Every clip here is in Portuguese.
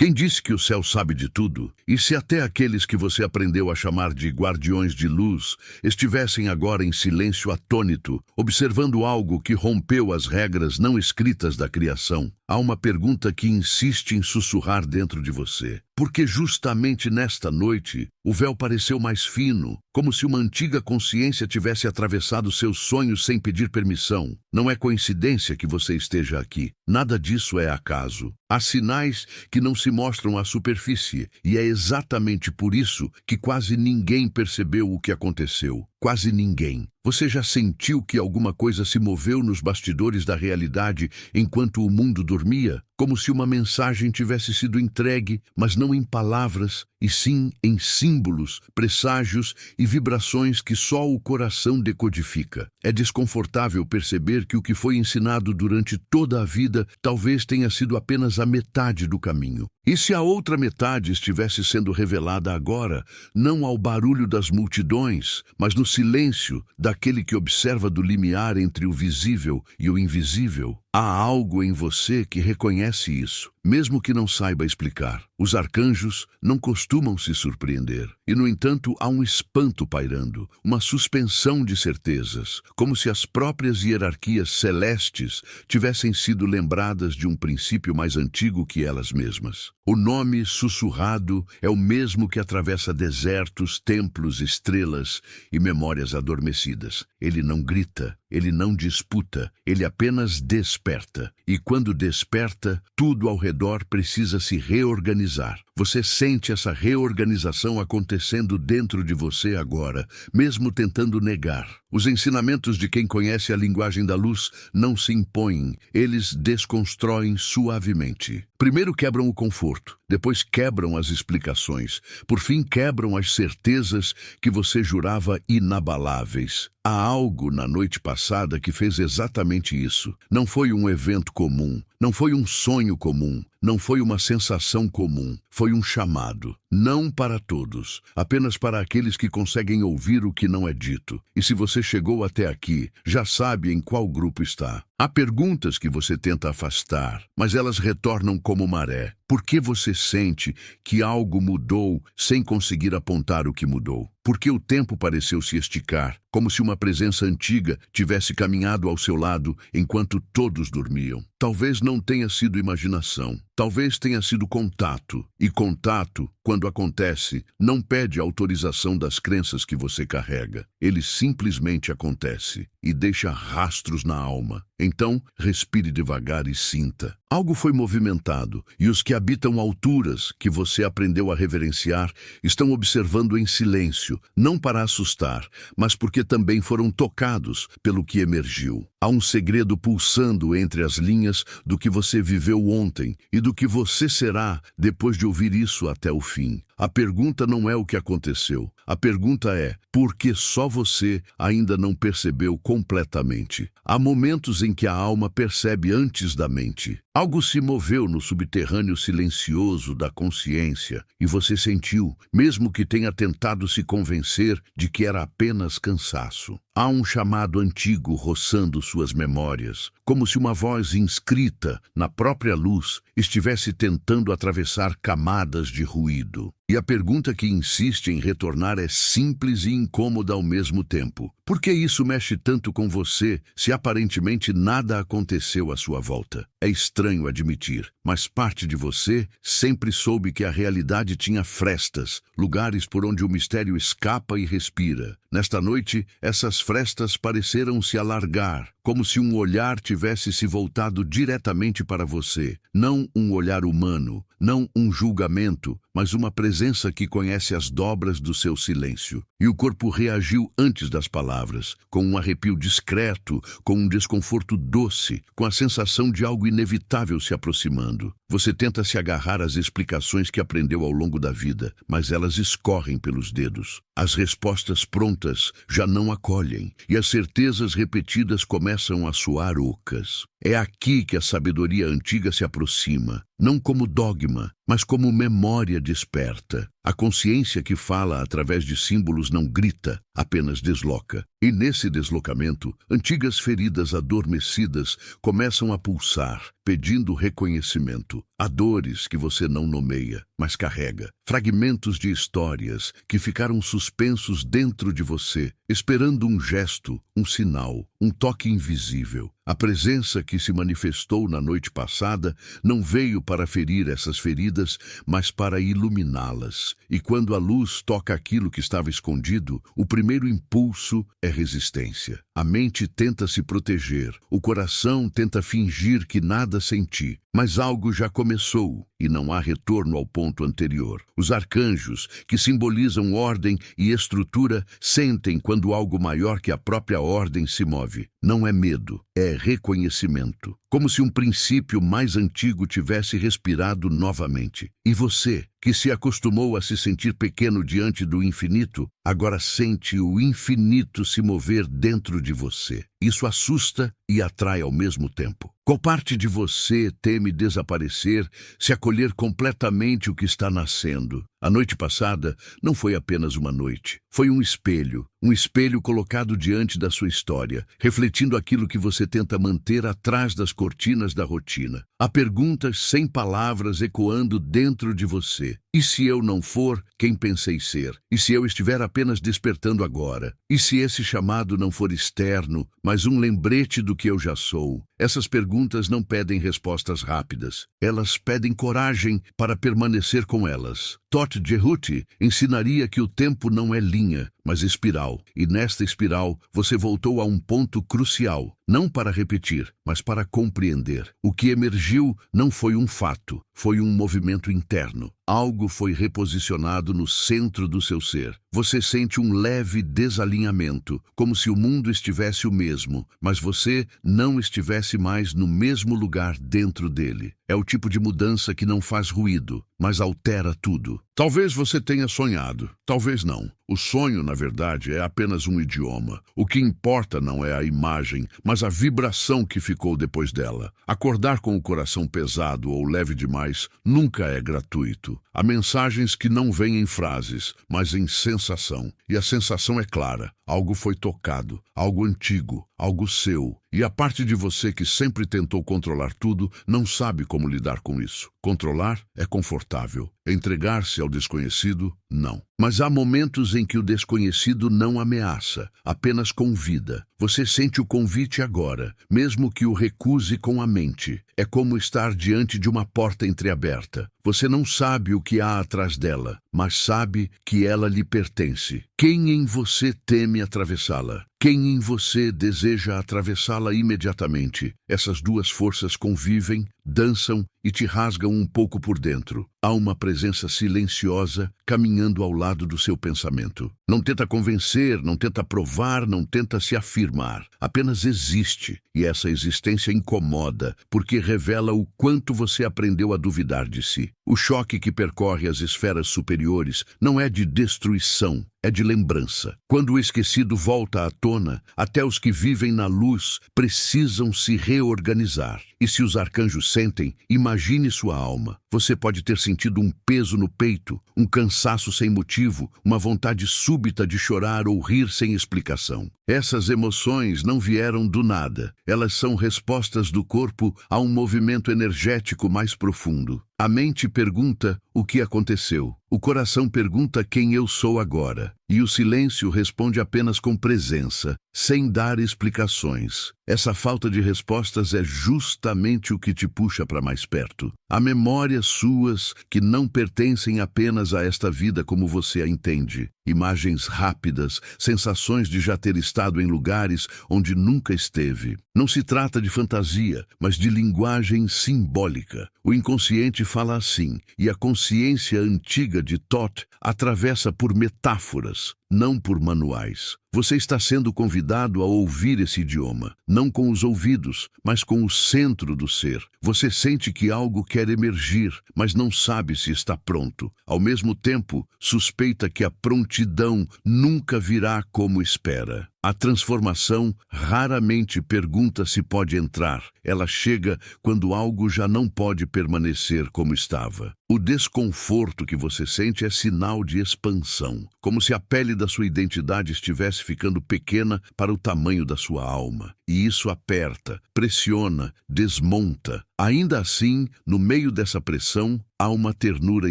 Quem disse que o céu sabe de tudo? E se até aqueles que você aprendeu a chamar de guardiões de luz estivessem agora em silêncio atônito, observando algo que rompeu as regras não escritas da criação? Há uma pergunta que insiste em sussurrar dentro de você. Porque justamente nesta noite, o véu pareceu mais fino, como se uma antiga consciência tivesse atravessado seus sonhos sem pedir permissão. Não é coincidência que você esteja aqui. Nada disso é acaso. Há sinais que não se mostram à superfície, e é exatamente por isso que quase ninguém percebeu o que aconteceu. Quase ninguém. Você já sentiu que alguma coisa se moveu nos bastidores da realidade enquanto o mundo dormia? Como se uma mensagem tivesse sido entregue, mas não em palavras, e sim em símbolos, presságios e vibrações que só o coração decodifica. É desconfortável perceber que o que foi ensinado durante toda a vida talvez tenha sido apenas a metade do caminho. E se a outra metade estivesse sendo revelada agora, não ao barulho das multidões, mas no silêncio daquele que observa do limiar entre o visível e o invisível? Há algo em você que reconhece isso, mesmo que não saiba explicar. Os arcanjos não costumam se surpreender. E, no entanto, há um espanto pairando, uma suspensão de certezas, como se as próprias hierarquias celestes tivessem sido lembradas de um princípio mais antigo que elas mesmas. O nome sussurrado é o mesmo que atravessa desertos, templos, estrelas e memórias adormecidas. Ele não grita, ele não disputa, ele apenas desperta. E quando desperta, tudo ao redor precisa se reorganizar. Você sente essa reorganização acontecendo dentro de você agora, mesmo tentando negar. Os ensinamentos de quem conhece a linguagem da luz não se impõem, eles desconstroem suavemente. Primeiro quebram o conforto, depois quebram as explicações, por fim quebram as certezas que você jurava inabaláveis. Há algo na noite passada que fez exatamente isso. Não foi um evento comum, não foi um sonho comum, não foi uma sensação comum, foi um chamado. Não para todos, apenas para aqueles que conseguem ouvir o que não é dito. E se você chegou até aqui, já sabe em qual grupo está. Há perguntas que você tenta afastar, mas elas retornam como maré. Por que você sente que algo mudou sem conseguir apontar o que mudou? Porque o tempo pareceu se esticar, como se uma presença antiga tivesse caminhado ao seu lado enquanto todos dormiam. Talvez não tenha sido imaginação, talvez tenha sido contato. E contato, quando acontece, não pede autorização das crenças que você carrega. Ele simplesmente acontece e deixa rastros na alma. Então, respire devagar e sinta. Algo foi movimentado, e os que habitam alturas, que você aprendeu a reverenciar, estão observando em silêncio, não para assustar, mas porque também foram tocados pelo que emergiu. Há um segredo pulsando entre as linhas do que você viveu ontem e do que você será depois de ouvir isso até o fim. A pergunta não é o que aconteceu. A pergunta é, por que só você ainda não percebeu completamente? Há momentos em que a alma percebe antes da mente. Algo se moveu no subterrâneo silencioso da consciência e você sentiu, mesmo que tenha tentado se convencer de que era apenas cansaço. Há um chamado antigo roçando suas memórias, como se uma voz inscrita na própria luz estivesse tentando atravessar camadas de ruído. E a pergunta que insiste em retornar é simples e incômoda ao mesmo tempo. Por que isso mexe tanto com você se aparentemente nada aconteceu à sua volta? É estranho admitir, mas parte de você sempre soube que a realidade tinha frestas, lugares por onde o mistério escapa e respira. Nesta noite, essas frestas pareceram se alargar, como se um olhar tivesse se voltado diretamente para você. Não um olhar humano, não um julgamento, mas uma presença que conhece as dobras do seu silêncio. E o corpo reagiu antes das palavras, com um arrepio discreto, com um desconforto doce, com a sensação de algo inevitável se aproximando. Você tenta se agarrar às explicações que aprendeu ao longo da vida, mas elas escorrem pelos dedos. As respostas prontas já não acolhem, e as certezas repetidas começam a soar ocas. É aqui que a sabedoria antiga se aproxima, não como dogma, mas como memória desperta. A consciência que fala através de símbolos não grita, apenas desloca. E nesse deslocamento, antigas feridas adormecidas começam a pulsar, pedindo reconhecimento. Há dores que você não nomeia, mas carrega. Fragmentos de histórias que ficaram suspensos dentro de você, esperando um gesto, um sinal, um toque invisível. A presença que se manifestou na noite passada não veio para ferir essas feridas, mas para iluminá-las. E quando a luz toca aquilo que estava escondido, o primeiro impulso é resistência. A mente tenta se proteger, o coração tenta fingir que nada senti, mas algo já começou e não há retorno ao ponto anterior. Os arcanjos, que simbolizam ordem e estrutura, sentem quando algo maior que a própria ordem se move. Não é medo, é reconhecimento. Como se um princípio mais antigo tivesse respirado novamente. E você, que se acostumou a se sentir pequeno diante do infinito, agora sente o infinito se mover dentro de você. Isso assusta e atrai ao mesmo tempo. Qual parte de você teme desaparecer se acolher completamente o que está nascendo? A noite passada não foi apenas uma noite. Foi um espelho colocado diante da sua história, refletindo aquilo que você tenta manter atrás das cortinas da rotina. Há perguntas sem palavras ecoando dentro de você. E se eu não for quem pensei ser? E se eu estiver apenas despertando agora? E se esse chamado não for externo, mas um lembrete do que eu já sou? Essas perguntas não pedem respostas rápidas. Elas pedem coragem para permanecer com elas. Todt Jehuti ensinaria que o tempo não é linha, mas espiral. E nesta espiral, você voltou a um ponto crucial. Não para repetir, mas para compreender. O que emergiu não foi um fato, foi um movimento interno. Algo foi reposicionado no centro do seu ser. Você sente um leve desalinhamento, como se o mundo estivesse o mesmo, mas você não estivesse mais no mesmo lugar dentro dele. É o tipo de mudança que não faz ruído, mas altera tudo. Talvez você tenha sonhado, talvez não. O sonho, na verdade, é apenas um idioma. O que importa não é a imagem, mas a vibração que ficou depois dela. Acordar com o coração pesado ou leve demais nunca é gratuito. Há mensagens que não vêm em frases, mas em sensação. E a sensação é clara. Algo foi tocado, algo antigo, algo seu. E a parte de você que sempre tentou controlar tudo não sabe como lidar com isso. Controlar é confortável. Entregar-se ao desconhecido, não. Mas há momentos em que o desconhecido não ameaça, apenas convida. Você sente o convite agora, mesmo que o recuse com a mente. É como estar diante de uma porta entreaberta. Você não sabe o que há atrás dela, mas sabe que ela lhe pertence. Quem em você teme atravessá-la? Quem em você deseja atravessá-la imediatamente? Essas duas forças convivem, dançam e te rasgam um pouco por dentro. Há uma presença silenciosa caminhando ao lado do seu pensamento. Não tenta convencer, não tenta provar, não tenta se afirmar. Apenas existe. E essa existência incomoda, porque revela o quanto você aprendeu a duvidar de si. O choque que percorre as esferas superiores não é de destruição, é de lembrança. Quando o esquecido volta à tona, até os que vivem na luz precisam se reorganizar. E se os arcanjos sentem, imagine sua alma. Você pode ter sentido um peso no peito, um cansaço sem motivo, uma vontade súbita de chorar ou rir sem explicação. Essas emoções não vieram do nada. Elas são respostas do corpo a um movimento energético mais profundo. A mente pergunta o que aconteceu. O coração pergunta quem eu sou agora. E o silêncio responde apenas com presença, sem dar explicações. Essa falta de respostas é justamente o que te puxa para mais perto. Há memórias suas que não pertencem apenas a esta vida como você a entende. Imagens rápidas, sensações de já ter estado em lugares onde nunca esteve. Não se trata de fantasia, mas de linguagem simbólica. O inconsciente fala assim, e a consciência antiga de Todt atravessa por metáforas, não por manuais. Você está sendo convidado a ouvir esse idioma, não com os ouvidos, mas com o centro do ser. Você sente que algo quer emergir, mas não sabe se está pronto. Ao mesmo tempo, suspeita que a prontidão nunca virá como espera. A transformação raramente pergunta se pode entrar. Ela chega quando algo já não pode permanecer como estava. O desconforto que você sente é sinal de expansão, como se a pele da sua identidade estivesse ficando pequena para o tamanho da sua alma. E isso aperta, pressiona, desmonta. Ainda assim, no meio dessa pressão, há uma ternura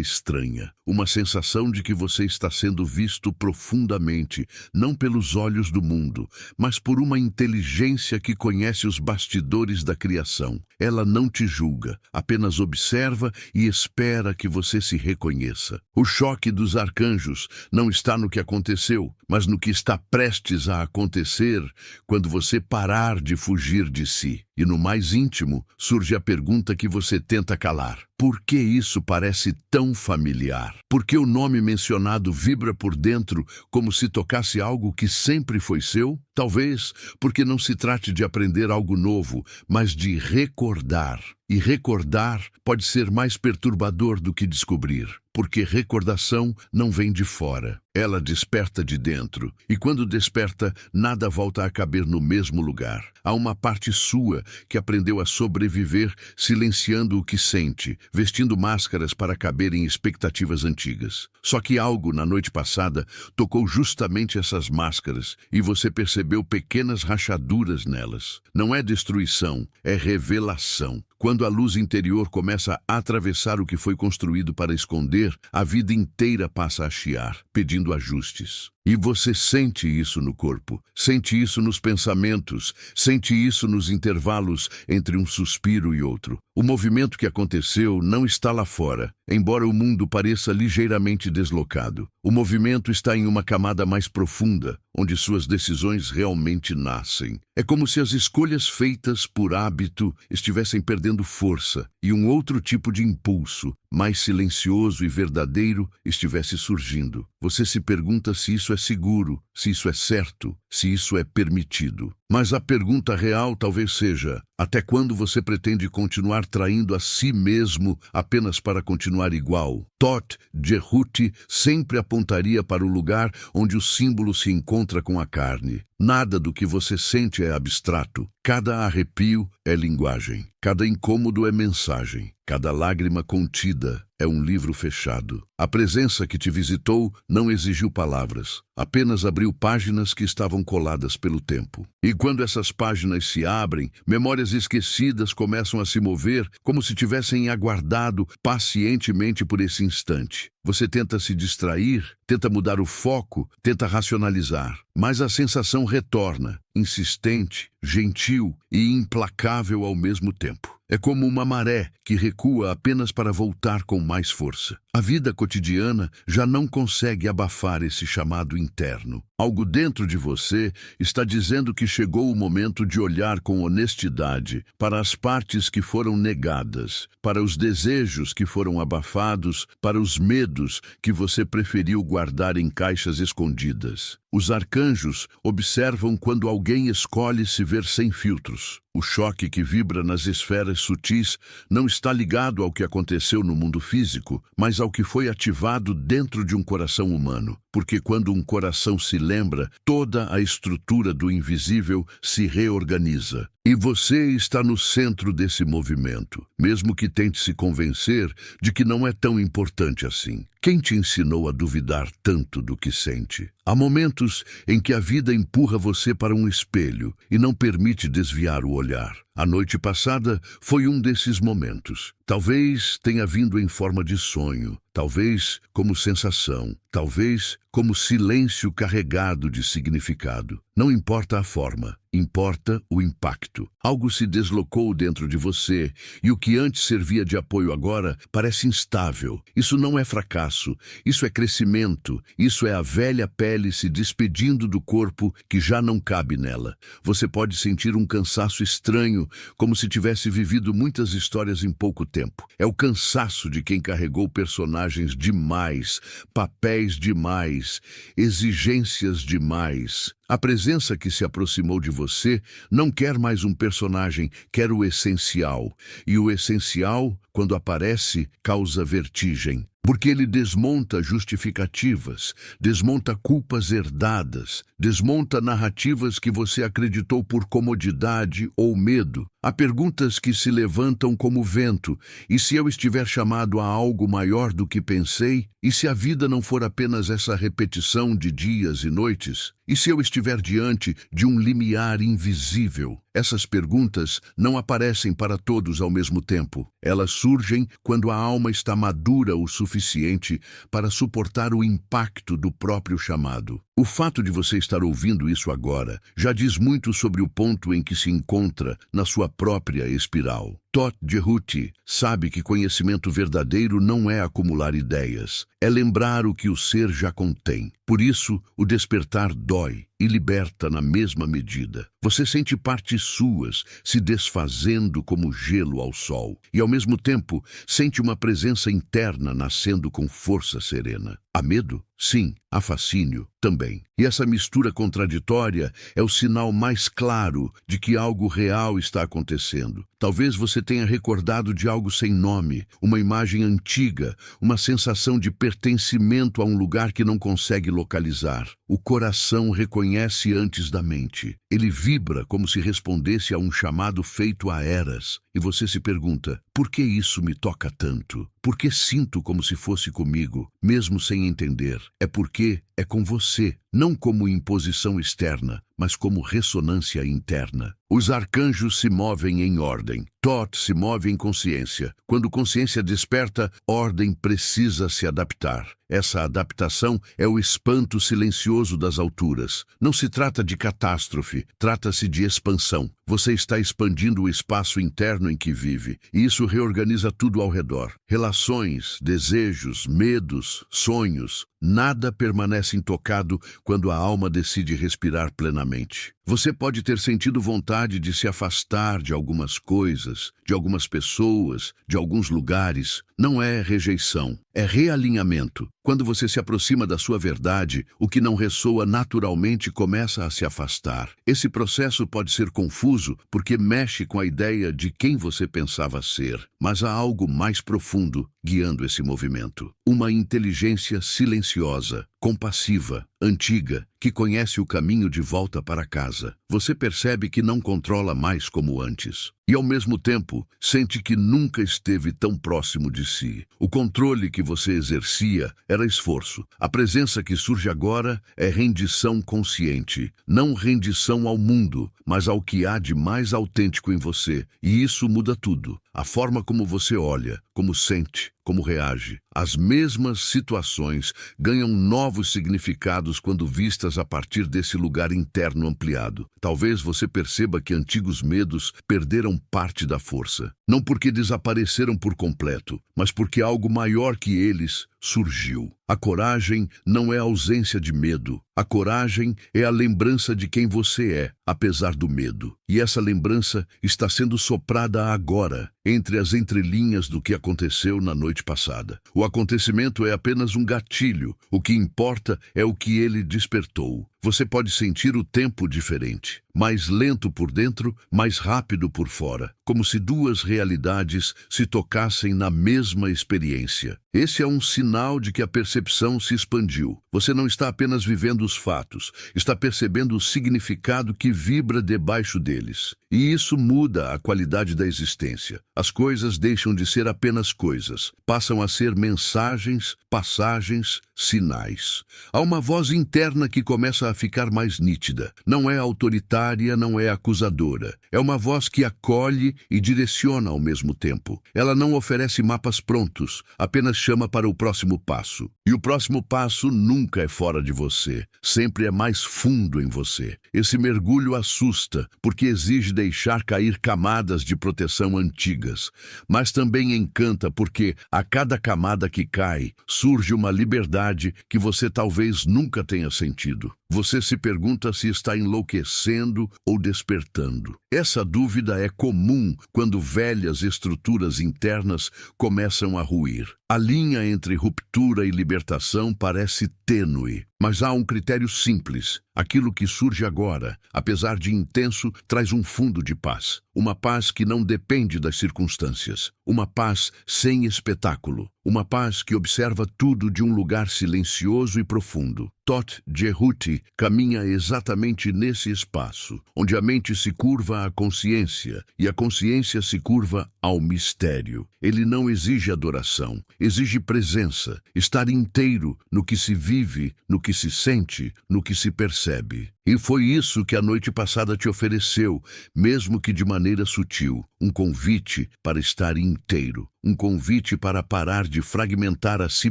estranha, uma sensação de que você está sendo visto profundamente, não pelos olhos do mundo, mas por uma inteligência que conhece os bastidores da criação. Ela não te julga, apenas observa e espera que você se reconheça. O choque dos arcanjos não está no que aconteceu, mas no que está prestes a acontecer quando você parar de fugir de si. E no mais íntimo, surge a pergunta que você tenta calar. Por que isso parece tão familiar? Por que o nome mencionado vibra por dentro como se tocasse algo que sempre foi seu? Talvez porque não se trate de aprender algo novo, mas de recordar. E recordar pode ser mais perturbador do que descobrir, porque recordação não vem de fora. Ela desperta de dentro, e quando desperta, nada volta a caber no mesmo lugar. Há uma parte sua que aprendeu a sobreviver silenciando o que sente, vestindo máscaras para caber em expectativas antigas. Só que algo na noite passada tocou justamente essas máscaras, e você percebeu pequenas rachaduras nelas. Não é destruição, é revelação. Quando a luz interior começa a atravessar o que foi construído para esconder, a vida inteira passa a chiar, pedindo ajustes. E você sente isso no corpo, sente isso nos pensamentos, sente isso nos intervalos entre um suspiro e outro. O movimento que aconteceu não está lá fora, embora o mundo pareça ligeiramente deslocado. O movimento está em uma camada mais profunda, onde suas decisões realmente nascem. É como se as escolhas feitas por hábito estivessem perdendo força e um outro tipo de impulso, mais silencioso e verdadeiro, estivesse surgindo. Você se pergunta se isso é seguro, se isso é certo, se isso é permitido. Mas a pergunta real talvez seja: até quando você pretende continuar traindo a si mesmo apenas para continuar igual? Todt Cehuti sempre apontaria para o lugar onde o símbolo se encontra com a carne. Nada do que você sente é abstrato. Cada arrepio é linguagem. Cada incômodo é mensagem. Cada lágrima contida é um livro fechado. A presença que te visitou não exigiu palavras, apenas abriu páginas que estavam coladas pelo tempo. E quando essas páginas se abrem, memórias esquecidas começam a se mover como se tivessem aguardado pacientemente por esse instante. Você tenta se distrair, tenta mudar o foco, tenta racionalizar, mas a sensação retorna, insistente, gentil e implacável ao mesmo tempo. É como uma maré que recua apenas para voltar com mais força. A vida cotidiana já não consegue abafar esse chamado interno. Algo dentro de você está dizendo que chegou o momento de olhar com honestidade para as partes que foram negadas, para os desejos que foram abafados, para os medos que você preferiu guardar em caixas escondidas. Os arcanjos observam quando alguém escolhe se ver sem filtros. O choque que vibra nas esferas sutis não está ligado ao que aconteceu no mundo físico, mas ao que foi ativado dentro de um coração humano. Porque quando um coração se lembra, toda a estrutura do invisível se reorganiza. E você está no centro desse movimento, mesmo que tente se convencer de que não é tão importante assim. Quem te ensinou a duvidar tanto do que sente? Há momentos em que a vida empurra você para um espelho e não permite desviar o olhar. A noite passada foi um desses momentos. Talvez tenha vindo em forma de sonho, talvez como sensação, talvez como silêncio carregado de significado. Não importa a forma, importa o impacto. Algo se deslocou dentro de você e o que antes servia de apoio agora parece instável. Isso não é fracasso, isso é crescimento, isso é a velha pele se despedindo do corpo que já não cabe nela. Você pode sentir um cansaço estranho, como se tivesse vivido muitas histórias em pouco tempo. É o cansaço de quem carregou personagens demais, papéis demais, exigências demais. A presença que se aproximou de você não quer mais um personagem, quer o essencial. E o essencial, quando aparece, causa vertigem. porque ele desmonta justificativas, desmonta culpas herdadas, desmonta narrativas que você acreditou por comodidade ou medo. Há perguntas que se levantam como vento: e se eu estiver chamado a algo maior do que pensei? E se a vida não for apenas essa repetição de dias e noites? E se eu estiver diante de um limiar invisível? Essas perguntas não aparecem para todos ao mesmo tempo. Elas surgem quando a alma está madura o suficiente para suportar o impacto do próprio chamado. O fato de você estar ouvindo isso agora já diz muito sobre o ponto em que se encontra na sua própria espiral. Todd Jehuti sabe que conhecimento verdadeiro não é acumular ideias, é lembrar o que o ser já contém. Por isso, o despertar dói e liberta na mesma medida. Você sente partes suas se desfazendo como gelo ao sol e, ao mesmo tempo, sente uma presença interna nascendo com força serena. Há medo? Sim. Há fascínio? Também. E essa mistura contraditória é o sinal mais claro de que algo real está acontecendo. Talvez você tenha recordado de algo sem nome, uma imagem antiga, uma sensação de pertencimento a um lugar que não consegue localizar. O coração reconhece antes da mente. Ele vibra como se respondesse a um chamado feito há eras. E você se pergunta: por que isso me toca tanto? Por que sinto como se fosse comigo, mesmo sem entender? É porque é com você, não como imposição externa, mas como ressonância interna. Os arcanjos se movem em ordem. Thoth se move em consciência. Quando consciência desperta, ordem precisa se adaptar. Essa adaptação é o espanto silencioso das alturas. Não se trata de catástrofe, trata-se de expansão. Você está expandindo o espaço interno em que vive, e isso reorganiza tudo ao redor. Relações, desejos, medos, sonhos. Nada permanece intocado quando a alma decide respirar plenamente. Você pode ter sentido vontade de se afastar de algumas coisas, de algumas pessoas, de alguns lugares. Não é rejeição, é realinhamento. Quando você se aproxima da sua verdade, o que não ressoa naturalmente começa a se afastar. Esse processo pode ser confuso porque mexe com a ideia de quem você pensava ser, mas há algo mais profundo guiando esse movimento. Uma inteligência silenciosa, compassiva, antiga, que conhece o caminho de volta para casa. Você percebe que não controla mais como antes. E, ao mesmo tempo, sente que nunca esteve tão próximo de si. O controle que você exercia era esforço. A presença que surge agora é rendição consciente. Não rendição ao mundo, mas ao que há de mais autêntico em você. E isso muda tudo. A forma como você olha, como sente, como reage. As mesmas situações ganham novos significados quando vistas a partir desse lugar interno ampliado. Talvez você perceba que antigos medos perderam parte da força. Não porque desapareceram por completo, mas porque algo maior que eles surgiu. A coragem não é a ausência de medo. A coragem é a lembrança de quem você é, apesar do medo. E essa lembrança está sendo soprada agora, entre as entrelinhas do que aconteceu na noite passada. O acontecimento é apenas um gatilho. O que importa é o que ele despertou. Você pode sentir o tempo diferente, mais lento por dentro, mais rápido por fora, como se duas realidades se tocassem na mesma experiência. Esse é um sinal de que a percepção se expandiu. Você não está apenas vivendo os fatos, está percebendo o significado que vibra debaixo deles. E isso muda a qualidade da existência. As coisas deixam de ser apenas coisas, passam a ser mensagens, passagens, sinais. Há uma voz interna que começa a ficar mais nítida. Não é autoritária, não é acusadora. É uma voz que acolhe e direciona ao mesmo tempo. Ela não oferece mapas prontos, apenas chama para o próximo passo. E o próximo passo nunca é fora de você, sempre é mais fundo em você. Esse mergulho assusta, porque exige deixar cair camadas de proteção antigas, mas também encanta porque a cada camada que cai, surge uma liberdade que você talvez nunca tenha sentido. Você se pergunta se está enlouquecendo ou despertando. Essa dúvida é comum quando velhas estruturas internas começam a ruir. A linha entre ruptura e libertação parece tênue. Mas há um critério simples. Aquilo que surge agora, apesar de intenso, traz um fundo de paz. Uma paz que não depende das circunstâncias. Uma paz sem espetáculo. Uma paz que observa tudo de um lugar silencioso e profundo. Todt Jehuti caminha exatamente nesse espaço, onde a mente se curva à consciência e a consciência se curva ao mistério. Ele não exige adoração, exige presença, estar inteiro no que se vive, no que se sente, no que se percebe. E foi isso que a noite passada te ofereceu, mesmo que de maneira sutil, um convite para estar inteiro, um convite para parar de fragmentar a si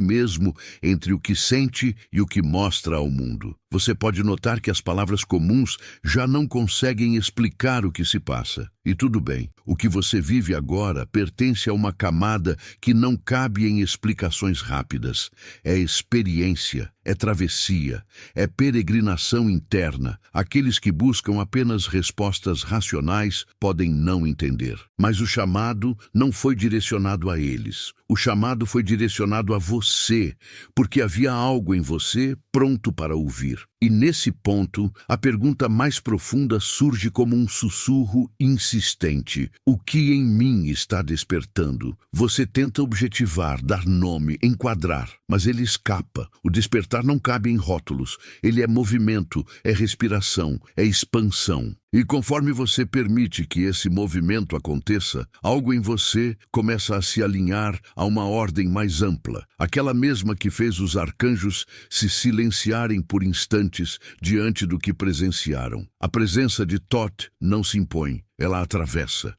mesmo entre o que sente e o que mostra ao mundo. Você pode notar que as palavras comuns já não conseguem explicar o que se passa. E tudo bem, o que você vive agora pertence a uma camada que não cabe em explicações rápidas. É experiência, é travessia, é peregrinação interna. Aqueles que buscam apenas respostas racionais podem não entender. Mas o chamado não foi direcionado a eles. O chamado foi direcionado a você, porque havia algo em você pronto para ouvir. E nesse ponto, a pergunta mais profunda surge como um sussurro insistente. O que em mim está despertando? Você tenta objetivar, dar nome, enquadrar, mas ele escapa. O despertar não cabe em rótulos. Ele é movimento, é respiração, é expansão. E conforme você permite que esse movimento aconteça, algo em você começa a se alinhar a uma ordem mais ampla, aquela mesma que fez os arcanjos se silenciarem por instantes diante do que presenciaram. A presença de Todt não se impõe, ela atravessa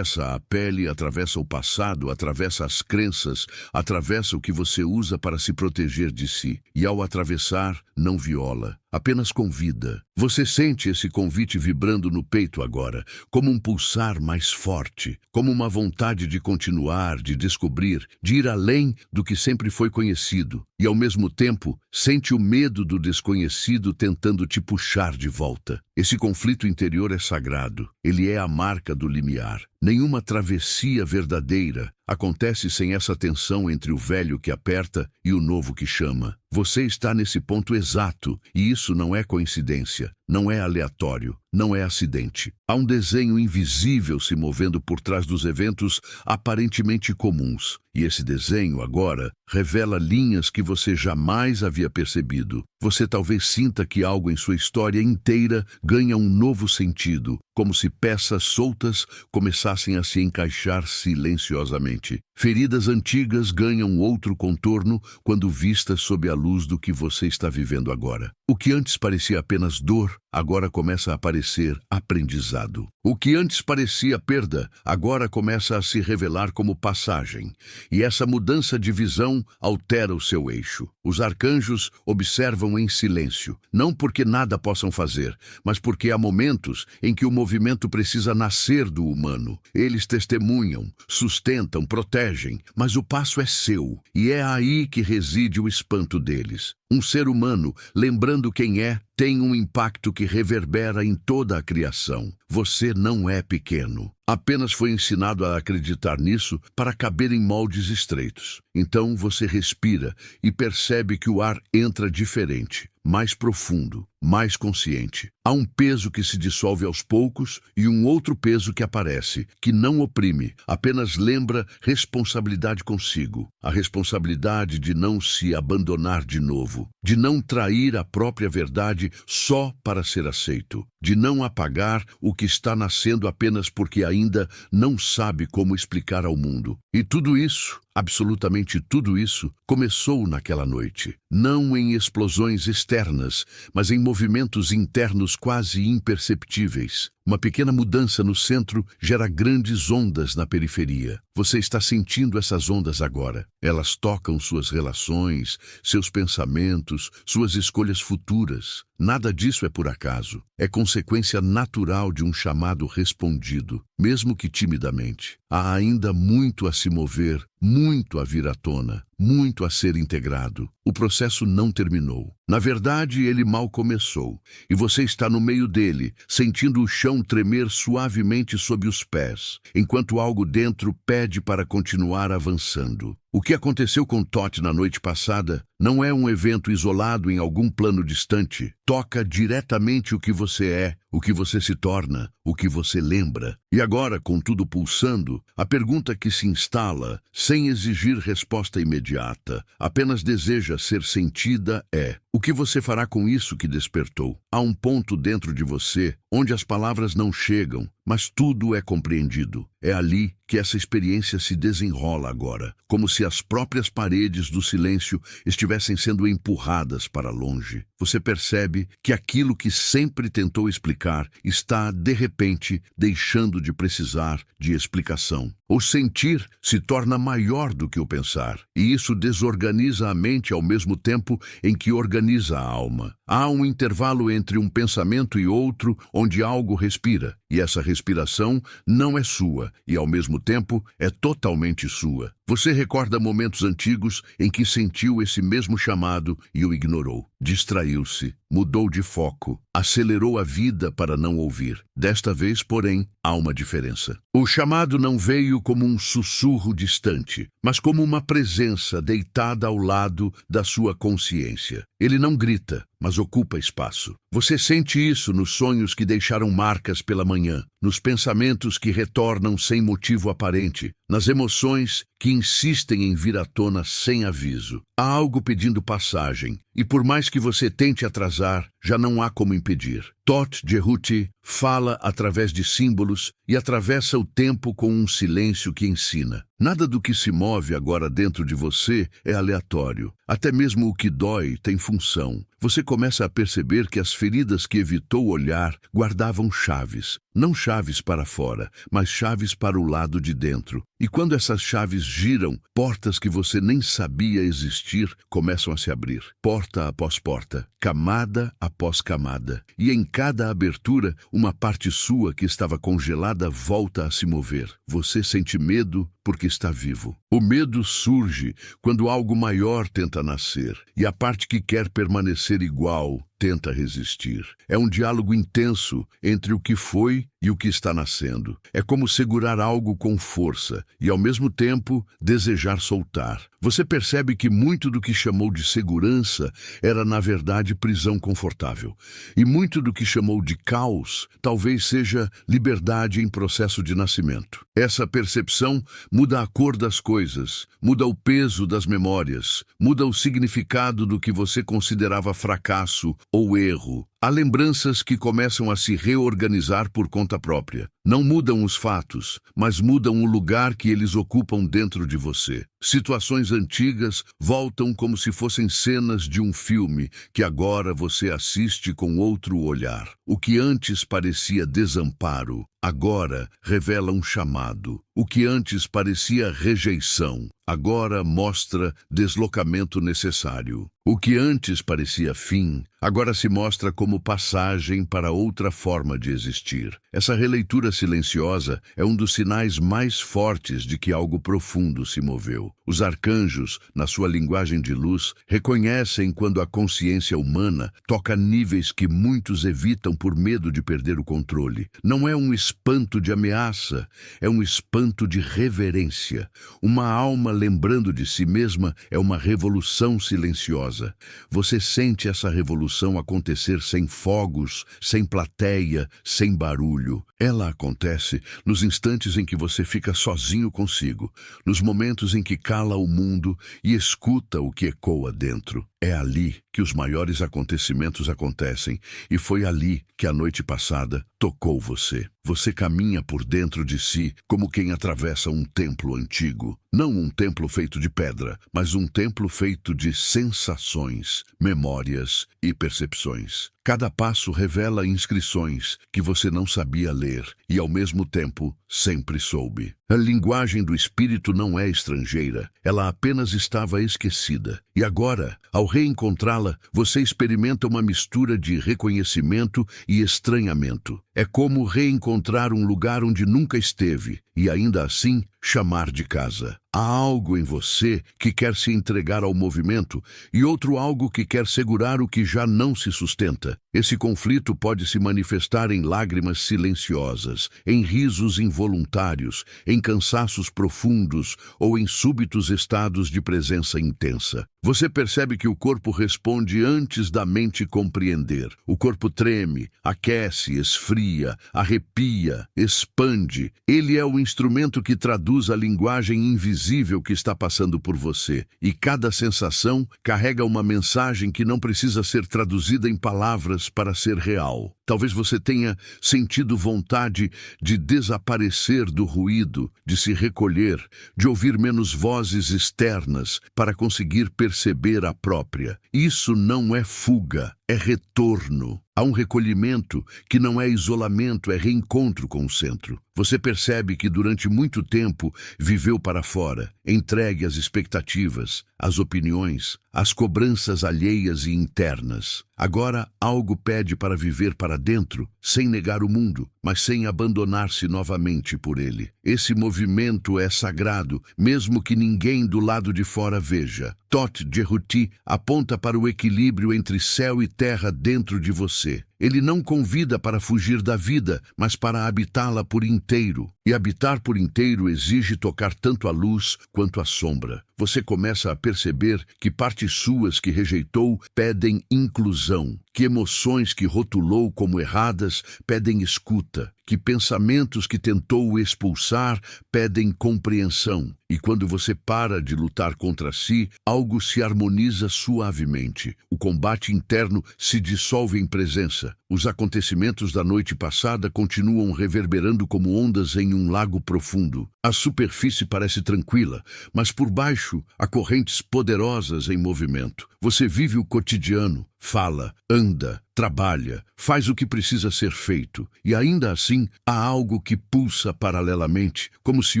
a pele, atravessa o passado, atravessa as crenças, atravessa o que você usa para se proteger de si. E ao atravessar, não viola, apenas convida. Você sente esse convite vibrando no peito agora, como um pulsar mais forte, como uma vontade de continuar, de descobrir, de ir além do que sempre foi conhecido. E ao mesmo tempo, sente o medo do desconhecido tentando te puxar de volta. Esse conflito interior é sagrado, ele é a marca do limiar. Nenhuma travessia verdadeira acontece sem essa tensão entre o velho que aperta e o novo que chama. Você está nesse ponto exato, e isso não é coincidência, não é aleatório, não é acidente. Há um desenho invisível se movendo por trás dos eventos aparentemente comuns, e esse desenho agora revela linhas que você jamais havia percebido. Você talvez sinta que algo em sua história inteira ganha um novo sentido, como se peças soltas começassem a se encaixar silenciosamente. Feridas antigas ganham outro contorno quando vistas sob a luz do que você está vivendo agora. O que antes parecia apenas dor, agora começa a parecer aprendizado. O que antes parecia perda, agora começa a se revelar como passagem. E essa mudança de visão altera o seu eixo. Os arcanjos observam em silêncio, não porque nada possam fazer, mas porque há momentos em que o movimento precisa nascer do humano. Eles testemunham, sustentam, protegem, mas o passo é seu, e é aí que reside o espanto deles. Um ser humano, lembrando quem é, tem um impacto que reverbera em toda a criação. Você não é pequeno. Apenas foi ensinado a acreditar nisso para caber em moldes estreitos. Então você respira e percebe que o ar entra diferente, mais profundo, mais consciente. Há um peso que se dissolve aos poucos e um outro peso que aparece, que não oprime, apenas lembra responsabilidade consigo. A responsabilidade de não se abandonar de novo, de não trair a própria verdade só para ser aceito, de não apagar o que está nascendo apenas porque ainda não sabe como explicar ao mundo. E tudo isso, absolutamente tudo isso, começou naquela noite. Não em explosões externas, mas em movimentos internos quase imperceptíveis. Uma pequena mudança no centro gera grandes ondas na periferia. Você está sentindo essas ondas agora. Elas tocam suas relações, seus pensamentos, suas escolhas futuras. Nada disso é por acaso. É consequência natural de um chamado respondido. mesmo que timidamente. Há ainda muito a se mover, muito a vir à tona, muito a ser integrado. O processo não terminou. Na verdade, ele mal começou, e você está no meio dele, sentindo o chão tremer suavemente sob os pés, enquanto algo dentro pede para continuar avançando. O que aconteceu com Todd na noite passada não é um evento isolado em algum plano distante. Toca diretamente o que você é, o que você se torna, o que você lembra. E agora, com tudo pulsando, a pergunta que se instala, sem exigir resposta imediata, apenas deseja ser sentida é: o que você fará com isso que despertou? Há um ponto dentro de você onde as palavras não chegam, mas tudo é compreendido. É ali que essa experiência se desenrola agora, como se as próprias paredes do silêncio estivessem sendo empurradas para longe. Você percebe que aquilo que sempre tentou explicar está, de repente, deixando de precisar de explicação. O sentir se torna maior do que o pensar, e isso desorganiza a mente ao mesmo tempo em que organiza a alma. Há um intervalo entre um pensamento e outro onde algo respira, e essa respiração não é sua, e ao mesmo tempo é totalmente sua. Você recorda momentos antigos em que sentiu esse mesmo chamado e o ignorou. Distraiu-se, mudou de foco, acelerou a vida para não ouvir. Desta vez, porém, há uma diferença. O chamado não veio como um sussurro distante, mas como uma presença deitada ao lado da sua consciência. Ele não grita, mas ocupa espaço. Você sente isso nos sonhos que deixaram marcas pela manhã, nos pensamentos que retornam sem motivo aparente, nas emoções que insistem em vir à tona sem aviso. Há algo pedindo passagem, e por mais que você tente atrasar, já não há como impedir. Todd Cerutti fala através de símbolos e atravessa o tempo com um silêncio que ensina. Nada do que se move agora dentro de você é aleatório. Até mesmo o que dói tem função. Você começa a perceber que as feridas que evitou olhar guardavam chaves. Não chaves para fora, mas chaves para o lado de dentro. E quando essas chaves giram, portas que você nem sabia existir começam a se abrir. Porta após porta, camada após camada. E em cada abertura, uma parte sua que estava congelada volta a se mover. Você sente medo porque está vivo. O medo surge quando algo maior tenta nascer, e a parte que quer permanecer igual tenta resistir. É um diálogo intenso entre o que foi e o que está nascendo. É como segurar algo com força e, ao mesmo tempo, desejar soltar. Você percebe que muito do que chamou de segurança era, na verdade, prisão confortável. E muito do que chamou de caos talvez seja liberdade em processo de nascimento. Essa percepção muda a cor das coisas, muda o peso das memórias, muda o significado do que você considerava fracasso ou erro. Há lembranças que começam a se reorganizar por conta própria. Não mudam os fatos, mas mudam o lugar que eles ocupam dentro de você. Situações antigas voltam como se fossem cenas de um filme que agora você assiste com outro olhar. O que antes parecia desamparo, agora revela um chamado. O que antes parecia rejeição, agora mostra deslocamento necessário. O que antes parecia fim, agora se mostra como passagem para outra forma de existir. Essa releitura silenciosa é um dos sinais mais fortes de que algo profundo se moveu. Os arcanjos, na sua linguagem de luz, reconhecem quando a consciência humana toca níveis que muitos evitam por medo de perder o controle. Não é um espanto de ameaça, é um espanto de reverência. Uma alma lembrando de si mesma é uma revolução silenciosa. Você sente essa revolução acontecer sem fogos, sem plateia, sem barulho. Ela acontece nos instantes em que você fica sozinho consigo, nos momentos em que cala o mundo e escuta o que ecoa dentro. É ali que os maiores acontecimentos acontecem, e foi ali que a noite passada tocou você. Você caminha por dentro de si como quem atravessa um templo antigo. Não um templo feito de pedra, mas um templo feito de sensações, memórias e percepções. Cada passo revela inscrições que você não sabia ler e, ao mesmo tempo, sempre soube. A linguagem do espírito não é estrangeira, ela apenas estava esquecida. E agora, ao reencontrá-la, você experimenta uma mistura de reconhecimento e estranhamento. É como reencontrar um lugar onde nunca esteve e, ainda assim, chamar de casa. Há algo em você que quer se entregar ao movimento e outro algo que quer segurar o que já não se sustenta. Esse conflito pode se manifestar em lágrimas silenciosas, em risos involuntários, em cansaços profundos ou em súbitos estados de presença intensa. Você percebe que o corpo responde antes da mente compreender. O corpo treme, aquece, esfria, arrepia, expande. Ele é o instrumento que traduz a linguagem invisível que está passando por você. E cada sensação carrega uma mensagem que não precisa ser traduzida em palavras para ser real. Talvez você tenha sentido vontade de desaparecer do ruído, de se recolher, de ouvir menos vozes externas para conseguir perceber a própria. Isso não é fuga, é retorno. Há um recolhimento que não é isolamento, é reencontro com o centro. Você percebe que durante muito tempo viveu para fora, entregue às expectativas, às opiniões, às cobranças alheias e internas. Agora algo pede para viver para dentro, sem negar o mundo, mas sem abandonar-se novamente por ele. Esse movimento é sagrado, mesmo que ninguém do lado de fora veja. Todt Jehuti aponta para o equilíbrio entre céu e terra dentro de você. Ele não convida para fugir da vida, mas para habitá-la por inteiro. E habitar por inteiro exige tocar tanto a luz quanto a sombra. Você começa a perceber que partes suas que rejeitou pedem inclusão, que emoções que rotulou como erradas pedem escuta, que pensamentos que tentou expulsar pedem compreensão. E quando você para de lutar contra si, algo se harmoniza suavemente. O combate interno se dissolve em presença. Os acontecimentos da noite passada continuam reverberando como ondas em um lago profundo. A superfície parece tranquila, mas por baixo há correntes poderosas em movimento. Você vive o cotidiano, fala, anda, trabalha, faz o que precisa ser feito, e ainda assim há algo que pulsa paralelamente, como se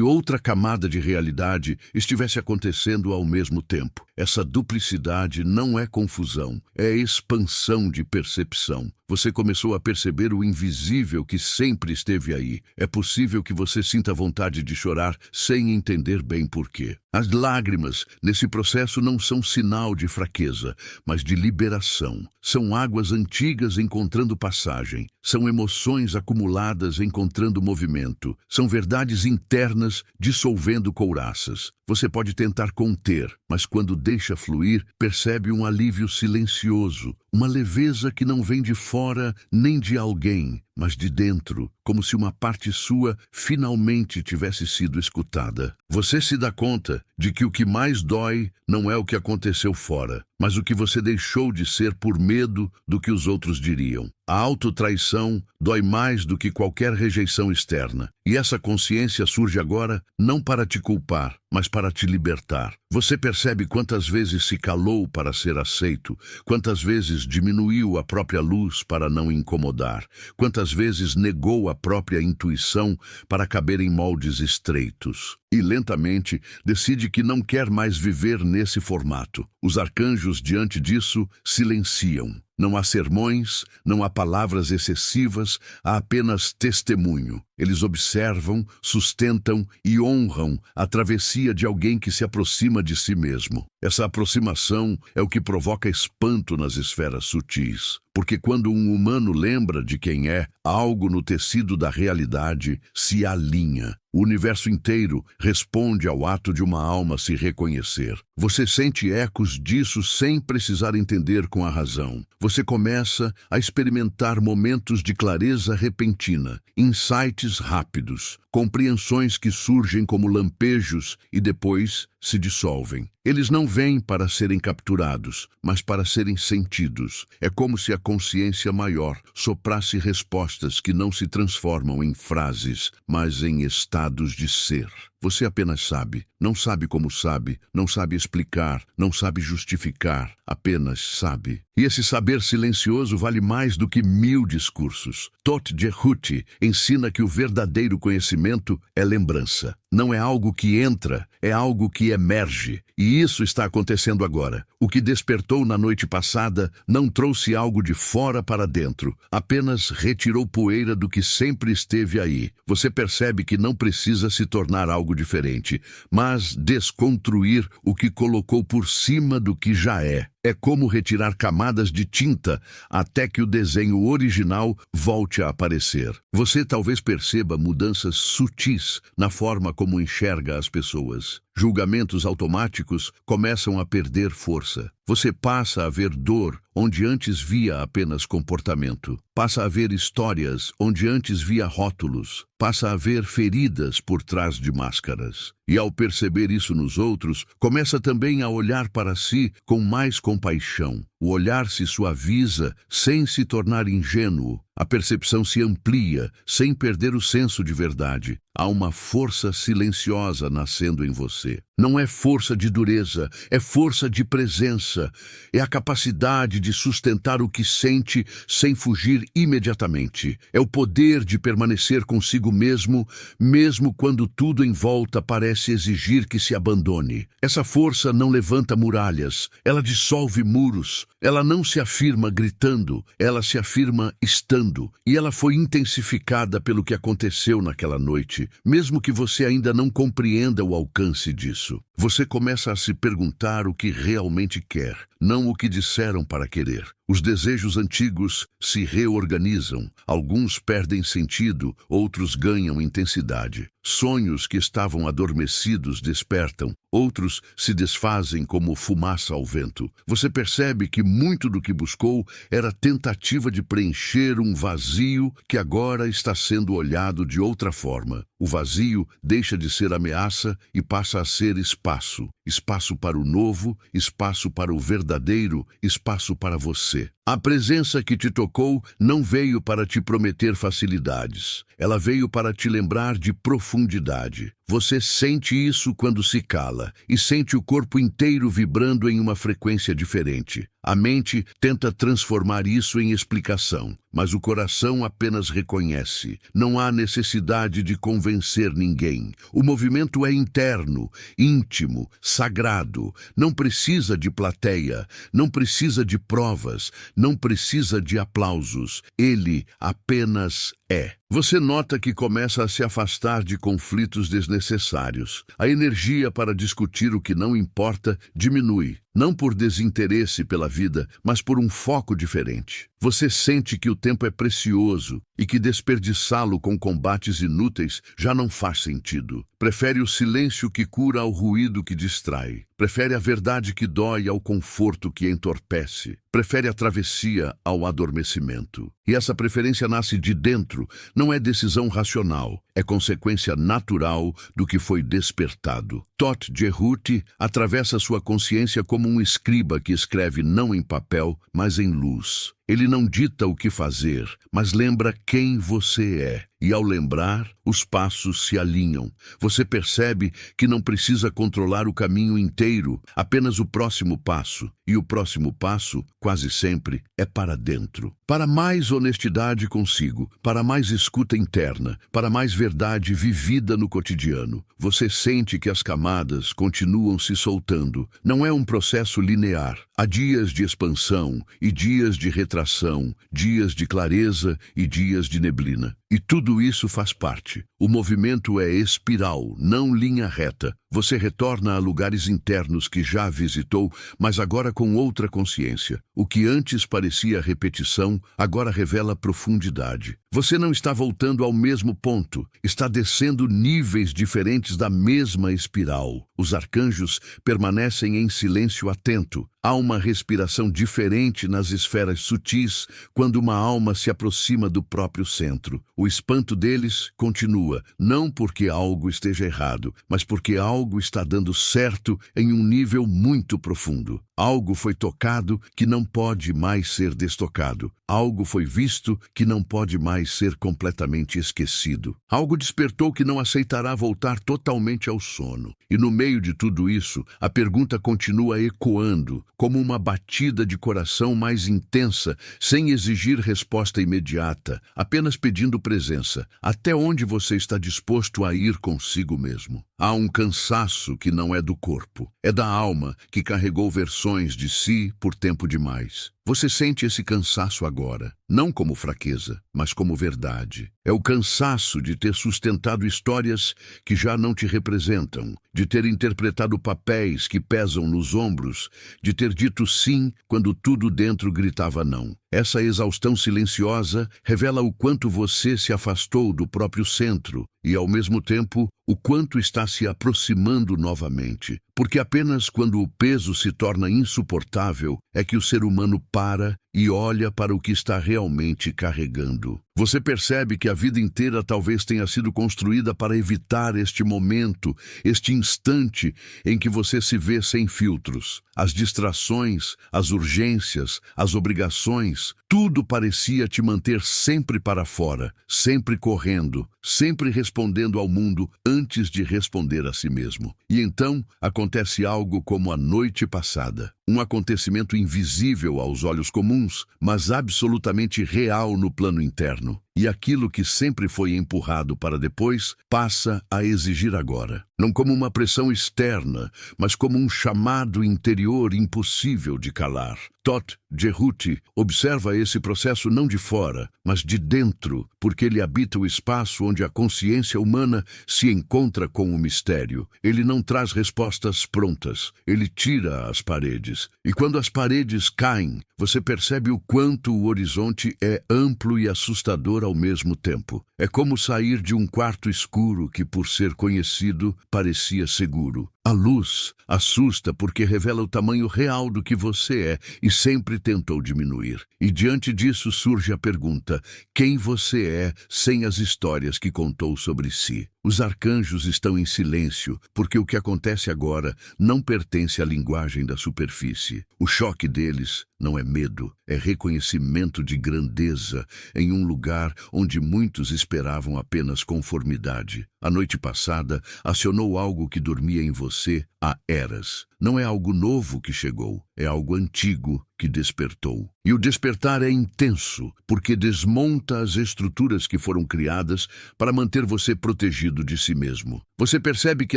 outra camada de realidade estivesse acontecendo ao mesmo tempo. Essa duplicidade não é confusão, é expansão de percepção. Você começou a perceber o invisível que sempre esteve aí. É possível que você sinta vontade de chorar sem entender bem por quê. As lágrimas nesse processo não são sinal de fraqueza, mas de liberação. São águas antigas encontrando passagem. São emoções acumuladas encontrando movimento. São verdades internas dissolvendo couraças. Você pode tentar conter, mas quando deixa fluir, percebe um alívio silencioso, uma leveza que não vem de fora nem de alguém, mas de dentro, como se uma parte sua finalmente tivesse sido escutada. Você se dá conta de que o que mais dói não é o que aconteceu fora, mas o que você deixou de ser por medo do que os outros diriam. A autotraição dói mais do que qualquer rejeição externa. E essa consciência surge agora não para te culpar, mas para te libertar. Você percebe quantas vezes se calou para ser aceito, quantas vezes diminuiu a própria luz para não incomodar, quantas vezes negou a própria intuição para caber em moldes estreitos. E lentamente decide que não quer mais viver nesse formato. Os arcanjos diante disso silenciam. Não há sermões, não há palavras excessivas, há apenas testemunho. Eles observam, sustentam e honram a travessia de alguém que se aproxima de si mesmo. Essa aproximação é o que provoca espanto nas esferas sutis. Porque quando um humano lembra de quem é, algo no tecido da realidade se alinha. O universo inteiro responde ao ato de uma alma se reconhecer. Você sente ecos disso sem precisar entender com a razão. Você começa a experimentar momentos de clareza repentina, insights rápidos, compreensões que surgem como lampejos e depois se dissolvem. Eles não vêm para serem capturados, mas para serem sentidos. É como se a consciência maior soprasse respostas que não se transformam em frases, mas em estados de ser. Você apenas sabe. Não sabe como sabe, não sabe explicar, não sabe justificar, apenas sabe. E esse saber silencioso vale mais do que 1000 discursos. Todt Jehuti ensina que o verdadeiro conhecimento é lembrança. Não é algo que entra, é algo que emerge. E isso está acontecendo agora. O que despertou na noite passada não trouxe algo de fora para dentro, apenas retirou poeira do que sempre esteve aí. Você percebe que não precisa se tornar algo diferente, mas desconstruir o que colocou por cima do que já é. É como retirar camadas de tinta até que o desenho original volte a aparecer. Você talvez perceba mudanças sutis na forma como enxerga as pessoas. Julgamentos automáticos começam a perder força. Você passa a ver dor onde antes via apenas comportamento. Passa a ver histórias onde antes via rótulos. Passa a ver feridas por trás de máscaras. E ao perceber isso nos outros, começa também a olhar para si com mais compaixão. O olhar se suaviza sem se tornar ingênuo. A percepção se amplia sem perder o senso de verdade. Há uma força silenciosa nascendo em você. Não é força de dureza, é força de presença. É a capacidade de sustentar o que sente sem fugir imediatamente. É o poder de permanecer consigo mesmo, mesmo quando tudo em volta parece exigir que se abandone. Essa força não levanta muralhas, ela dissolve muros. Ela não se afirma gritando, ela se afirma estando. E ela foi intensificada pelo que aconteceu naquela noite, mesmo que você ainda não compreenda o alcance disso. Você começa a se perguntar o que realmente quer, não o que disseram para querer. Os desejos antigos se reorganizam, alguns perdem sentido, outros ganham intensidade. Sonhos que estavam adormecidos despertam, outros se desfazem como fumaça ao vento. Você percebe que muito do que buscou era tentativa de preencher um vazio que agora está sendo olhado de outra forma. O vazio deixa de ser ameaça e passa a ser espaço. Espaço para o novo, espaço para o verdadeiro, espaço para você. A presença que te tocou não veio para te prometer facilidades. Ela veio para te lembrar de profundidade. Você sente isso quando se cala e sente o corpo inteiro vibrando em uma frequência diferente. A mente tenta transformar isso em explicação, mas o coração apenas reconhece. Não há necessidade de convencer ninguém. O movimento é interno, íntimo, sagrado. Não precisa de plateia, não precisa de provas, não precisa de aplausos. Ele apenas é. Você nota que começa a se afastar de conflitos desnecessários. A energia para discutir o que não importa diminui. Não por desinteresse pela vida, mas por um foco diferente. Você sente que o tempo é precioso e que desperdiçá-lo com combates inúteis já não faz sentido. Prefere o silêncio que cura ao ruído que distrai. Prefere a verdade que dói ao conforto que entorpece. Prefere a travessia ao adormecimento. E essa preferência nasce de dentro, não é decisão racional, é consequência natural do que foi despertado. Todt Jehuti atravessa sua consciência como um escriba que escreve não em papel, mas em luz. Ele não dita o que fazer, mas lembra quem você é. E ao lembrar, os passos se alinham. Você percebe que não precisa controlar o caminho inteiro, apenas o próximo passo. E o próximo passo, quase sempre, é para dentro. Para mais honestidade consigo, para mais escuta interna, para mais verdade vivida no cotidiano. Você sente que as camadas continuam se soltando. Não é um processo linear. Há dias de expansão e dias de retração, dias de clareza e dias de neblina. E tudo isso faz parte. O movimento é espiral, não linha reta. Você retorna a lugares internos que já visitou, mas agora com outra consciência. O que antes parecia repetição, agora revela profundidade. Você não está voltando ao mesmo ponto, está descendo níveis diferentes da mesma espiral. Os arcanjos permanecem em silêncio atento. Há uma respiração diferente nas esferas sutis quando uma alma se aproxima do próprio centro. O espanto deles continua, não porque algo esteja errado, mas porque algo está dando certo em um nível muito profundo. Algo foi tocado que não pode mais ser destocado. Algo foi visto que não pode mais ser completamente esquecido. Algo despertou que não aceitará voltar totalmente ao sono. E no meio de tudo isso, a pergunta continua ecoando, como uma batida de coração mais intensa, sem exigir resposta imediata, apenas pedindo presença. Até onde você está disposto a ir consigo mesmo? Há um cansaço que não é do corpo, é da alma que carregou versões de si por tempo demais. Você sente esse cansaço agora, não como fraqueza, mas como verdade. É o cansaço de ter sustentado histórias que já não te representam, de ter interpretado papéis que pesam nos ombros, de ter dito sim quando tudo dentro gritava não. Essa exaustão silenciosa revela o quanto você se afastou do próprio centro e, ao mesmo tempo, o quanto está se aproximando novamente. Porque apenas quando o peso se torna insuportável é que o ser humano para e olha para o que está realmente carregando. Você percebe que a vida inteira talvez tenha sido construída para evitar este momento, este instante em que você se vê sem filtros. As distrações, as urgências, as obrigações, tudo parecia te manter sempre para fora, sempre correndo, sempre respondendo ao mundo antes de responder a si mesmo. E então acontece algo como a noite passada. Um acontecimento invisível aos olhos comuns, mas absolutamente real no plano interno. E aquilo que sempre foi empurrado para depois, passa a exigir agora. Não como uma pressão externa, mas como um chamado interior impossível de calar. Todd Jehuti observa esse processo não de fora, mas de dentro, porque ele habita o espaço onde a consciência humana se encontra com o mistério. Ele não traz respostas prontas, ele tira as paredes. E quando as paredes caem, você percebe o quanto o horizonte é amplo e assustador ao mesmo tempo. É como sair de um quarto escuro que, por ser conhecido, parecia seguro. A luz assusta porque revela o tamanho real do que você é e sempre tentou diminuir. E diante disso surge a pergunta: quem você é sem as histórias que contou sobre si? Os arcanjos estão em silêncio, porque o que acontece agora não pertence à linguagem da superfície. O choque deles não é medo, é reconhecimento de grandeza em um lugar onde muitos esperavam apenas conformidade. A noite passada acionou algo que dormia em você há eras. Não é algo novo que chegou, é algo antigo que despertou. E o despertar é intenso, porque desmonta as estruturas que foram criadas para manter você protegido de si mesmo. Você percebe que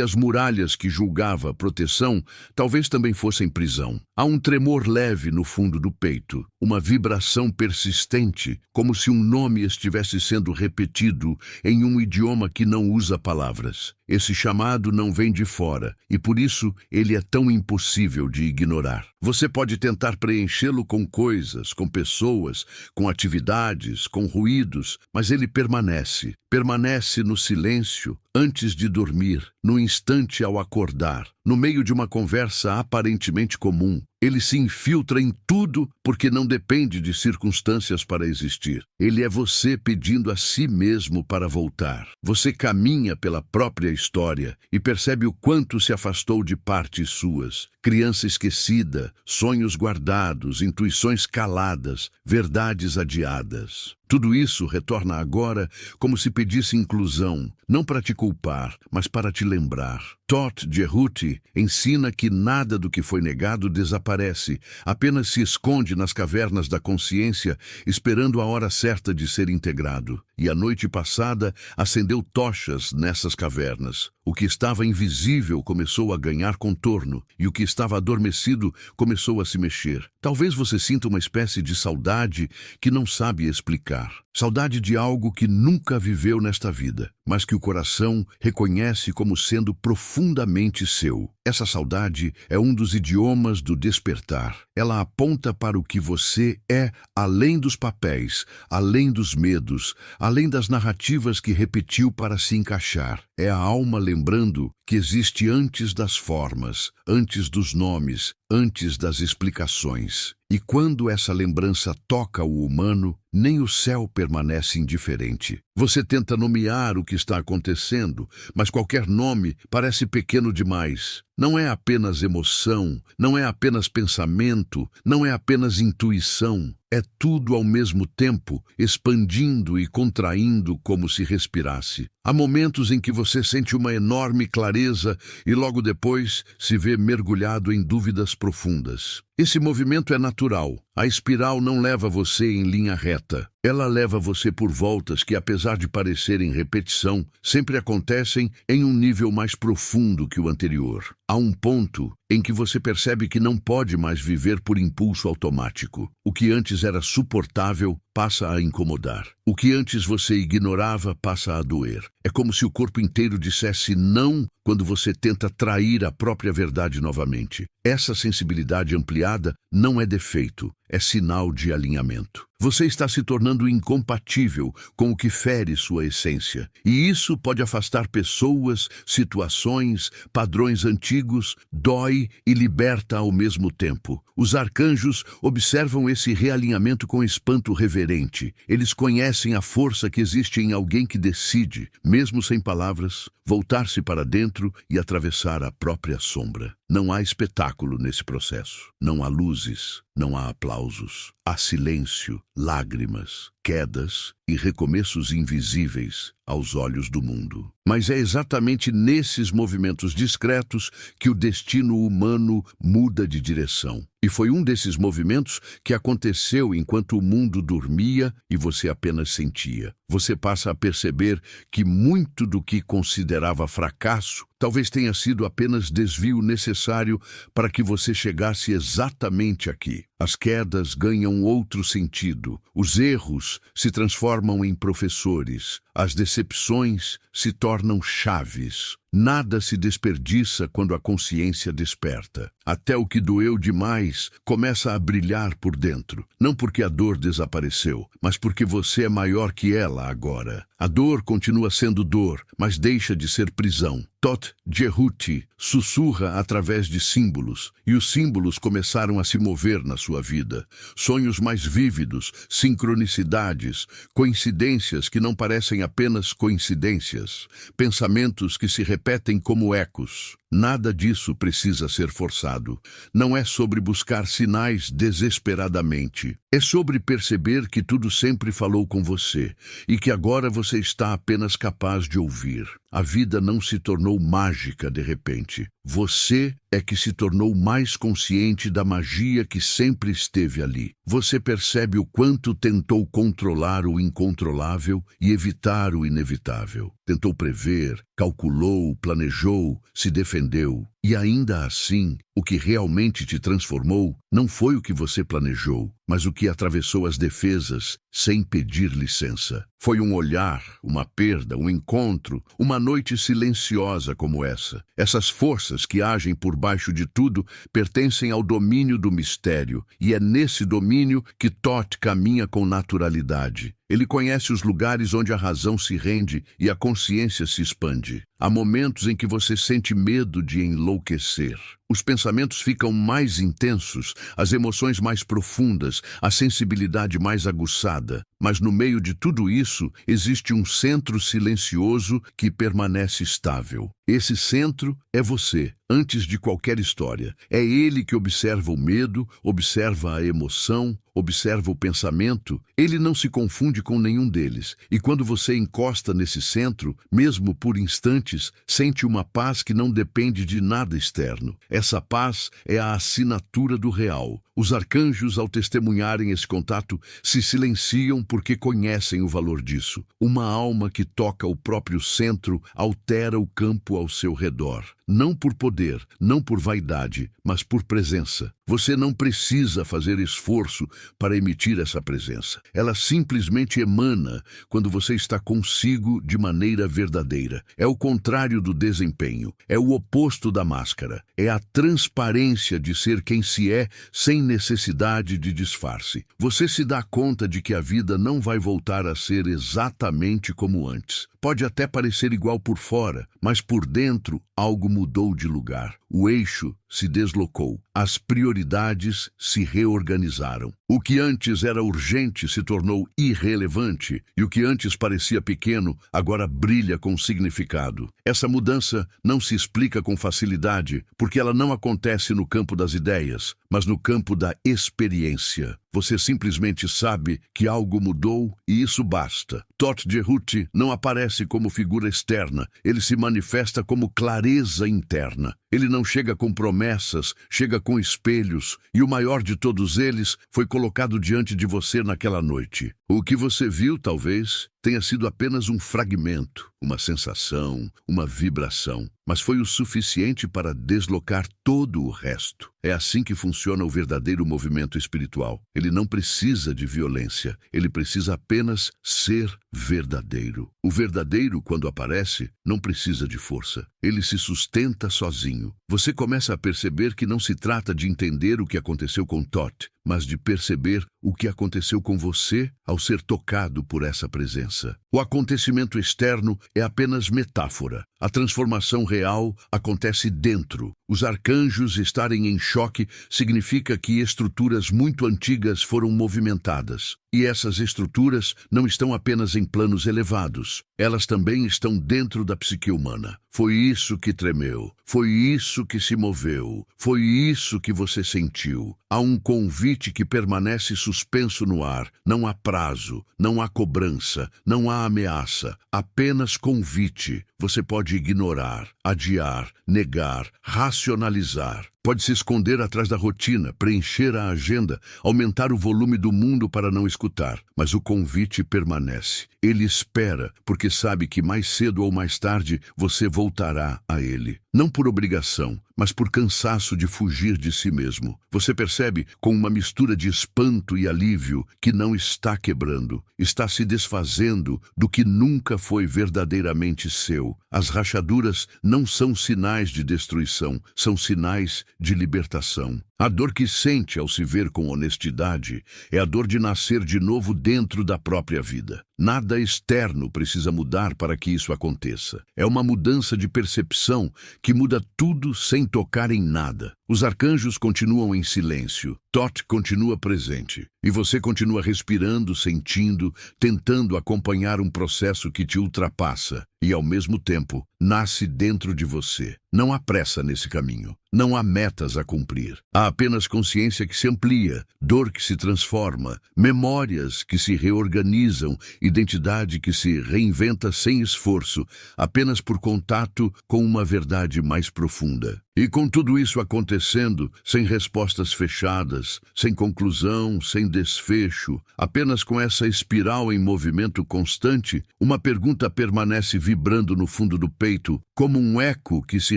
as muralhas que julgava proteção talvez também fossem prisão. Há um tremor leve no fundo do peito, uma vibração persistente, como se um nome estivesse sendo repetido em um idioma que não usa palavras. Esse chamado não vem de fora, e por isso ele é tão impossível de ignorar. Você pode tentar preenchê-lo com coisas, com pessoas, com atividades, com ruídos, mas ele permanece. Permanece no silêncio, antes de dormir, no instante ao acordar, no meio de uma conversa aparentemente comum. Ele se infiltra em tudo porque não depende de circunstâncias para existir. Ele é você pedindo a si mesmo para voltar. Você caminha pela própria história e percebe o quanto se afastou de partes suas. Criança esquecida, sonhos guardados, intuições caladas, verdades adiadas. Tudo isso retorna agora como se pedisse inclusão, não para te culpar, mas para te lembrar. Todd Jehuti ensina que nada do que foi negado desaparece, apenas se esconde nas cavernas da consciência, esperando a hora certa de ser integrado. E a noite passada acendeu tochas nessas cavernas. O que estava invisível começou a ganhar contorno, e o que estava adormecido começou a se mexer. Talvez você sinta uma espécie de saudade que não sabe explicar. Saudade de algo que nunca viveu nesta vida, mas que o coração reconhece como sendo profundamente seu. Essa saudade é um dos idiomas do despertar. Ela aponta para o que você é além dos papéis, além dos medos, além das narrativas que repetiu para se encaixar. É a alma lembrando que existe antes das formas, antes dos nomes, antes das explicações. E quando essa lembrança toca o humano, nem o céu permanece indiferente. Você tenta nomear o que está acontecendo, mas qualquer nome parece pequeno demais. Não é apenas emoção, não é apenas pensamento, não é apenas intuição. É tudo ao mesmo tempo, expandindo e contraindo como se respirasse. Há momentos em que você sente uma enorme clareza e logo depois se vê mergulhado em dúvidas profundas. Esse movimento é natural. A espiral não leva você em linha reta. Ela leva você por voltas que, apesar de parecerem repetição, sempre acontecem em um nível mais profundo que o anterior. Há um ponto em que você percebe que não pode mais viver por impulso automático. O que antes era suportável passa a incomodar. O que antes você ignorava passa a doer. É como se o corpo inteiro dissesse não quando você tenta trair a própria verdade novamente. Essa sensibilidade ampliada não é defeito, é sinal de alinhamento. Você está se tornando incompatível com o que fere sua essência. E isso pode afastar pessoas, situações, padrões antigos, dói e liberta ao mesmo tempo. Os arcanjos observam esse realinhamento com espanto reverente. Eles conhecem a força que existe em alguém que decide, mesmo sem palavras, voltar-se para dentro e atravessar a própria sombra. Não há espetáculo nesse processo. Não há luzes, não há aplausos. Há silêncio, lágrimas, quedas e recomeços invisíveis aos olhos do mundo. Mas é exatamente nesses movimentos discretos que o destino humano muda de direção. E foi um desses movimentos que aconteceu enquanto o mundo dormia e você apenas sentia. Você passa a perceber que muito do que considerava fracasso talvez tenha sido apenas desvio necessário para que você chegasse exatamente aqui. As quedas ganham outro sentido. Os erros se transformam em professores. As decepções se tornam chaves. Nada se desperdiça quando a consciência desperta. Até o que doeu demais começa a brilhar por dentro. Não porque a dor desapareceu, mas porque você é maior que ela agora. A dor continua sendo dor, mas deixa de ser prisão. Tot Jehuti sussurra através de símbolos, e os símbolos começaram a se mover na sua vida. Sonhos mais vívidos, sincronicidades, coincidências que não parecem apenas coincidências, pensamentos que se repetem como ecos. Nada disso precisa ser forçado. Não é sobre buscar sinais desesperadamente. É sobre perceber que tudo sempre falou com você e que agora você está apenas capaz de ouvir. A vida não se tornou mágica de repente. Você é que se tornou mais consciente da magia que sempre esteve ali. Você percebe o quanto tentou controlar o incontrolável e evitar o inevitável. Tentou prever, calculou, planejou, se defendeu. E ainda assim, o que realmente te transformou não foi o que você planejou, mas o que atravessou as defesas sem pedir licença. Foi um olhar, uma perda, um encontro, uma noite silenciosa como essa. Essas forças que agem por baixo de tudo pertencem ao domínio do mistério, e é nesse domínio que Tot caminha com naturalidade. Ele conhece os lugares onde a razão se rende e a consciência se expande. Há momentos em que você sente medo de enlouquecer. Os pensamentos ficam mais intensos, as emoções mais profundas, a sensibilidade mais aguçada. Mas no meio de tudo isso, existe um centro silencioso que permanece estável. Esse centro é você, antes de qualquer história. É ele que observa o medo, observa a emoção, observa o pensamento. Ele não se confunde com nenhum deles. E quando você encosta nesse centro, mesmo por instantes, sente uma paz que não depende de nada externo. Essa paz é a assinatura do real. Os arcanjos, ao testemunharem esse contato, se silenciam porque conhecem o valor disso. Uma alma que toca o próprio centro altera o campo ao seu redor. Não por poder, não por vaidade, mas por presença. Você não precisa fazer esforço para emitir essa presença. Ela simplesmente emana quando você está consigo de maneira verdadeira. É o contrário do desempenho. É o oposto da máscara. É a transparência de ser quem se é sem necessidade de disfarce. Você se dá conta de que a vida não vai voltar a ser exatamente como antes, Pode até parecer igual por fora, mas por dentro algo mudou de lugar. O eixo se deslocou, as prioridades se reorganizaram. O que antes era urgente se tornou irrelevante, e o que antes parecia pequeno agora brilha com significado. Essa mudança não se explica com facilidade, porque ela não acontece no campo das ideias, mas no campo da experiência. Você simplesmente sabe que algo mudou e isso basta. Todt Jerut não aparece como figura externa, ele se manifesta como clareza interna. Ele não chega com promessas, chega com espelhos, e o maior de todos eles foi colocado diante de você naquela noite. O que você viu, talvez, tenha sido apenas um fragmento, uma sensação, uma vibração, mas foi o suficiente para deslocar todo o resto. É assim que funciona o verdadeiro movimento espiritual. Ele não precisa de violência, ele precisa apenas ser verdadeiro. O verdadeiro, quando aparece, não precisa de força. Ele se sustenta sozinho. Você começa a perceber que não se trata de entender o que aconteceu com Todt, mas de perceber o que aconteceu com você ao ser tocado por essa presença. O acontecimento externo é apenas metáfora. A transformação real acontece dentro. Os arcanjos estarem em choque significa que estruturas muito antigas foram movimentadas. E essas estruturas não estão apenas em planos elevados. Elas também estão dentro da psique humana. Foi isso que tremeu. Foi isso que se moveu. Foi isso que você sentiu. Há um convite que permanece suspenso no ar. Não há prazo, não há cobrança, não há ameaça. Apenas convite. Você pode ignorar, adiar, negar, racionalizar. Pode se esconder atrás da rotina, preencher a agenda, aumentar o volume do mundo para não escutar. Mas o convite permanece. Ele espera, porque sabe que mais cedo ou mais tarde você voltará a ele. Não por obrigação, mas por cansaço de fugir de si mesmo. Você percebe, com uma mistura de espanto e alívio, que não está quebrando. Está se desfazendo do que nunca foi verdadeiramente seu. As rachaduras não são sinais de destruição, são sinais de libertação. A dor que sente ao se ver com honestidade é a dor de nascer de novo dentro da própria vida. Nada externo precisa mudar para que isso aconteça. É uma mudança de percepção que muda tudo sem tocar em nada. Os arcanjos continuam em silêncio. Todt continua presente. E você continua respirando, sentindo, tentando acompanhar um processo que te ultrapassa. E, ao mesmo tempo, nasce dentro de você. Não há pressa nesse caminho. Não há metas a cumprir. Há apenas consciência que se amplia, dor que se transforma, memórias que se reorganizam, identidade que se reinventa sem esforço, apenas por contato com uma verdade mais profunda. E com tudo isso acontecendo, sem respostas fechadas, sem conclusão, sem desfecho, apenas com essa espiral em movimento constante, uma pergunta permanece vibrando no fundo do peito, como um eco que se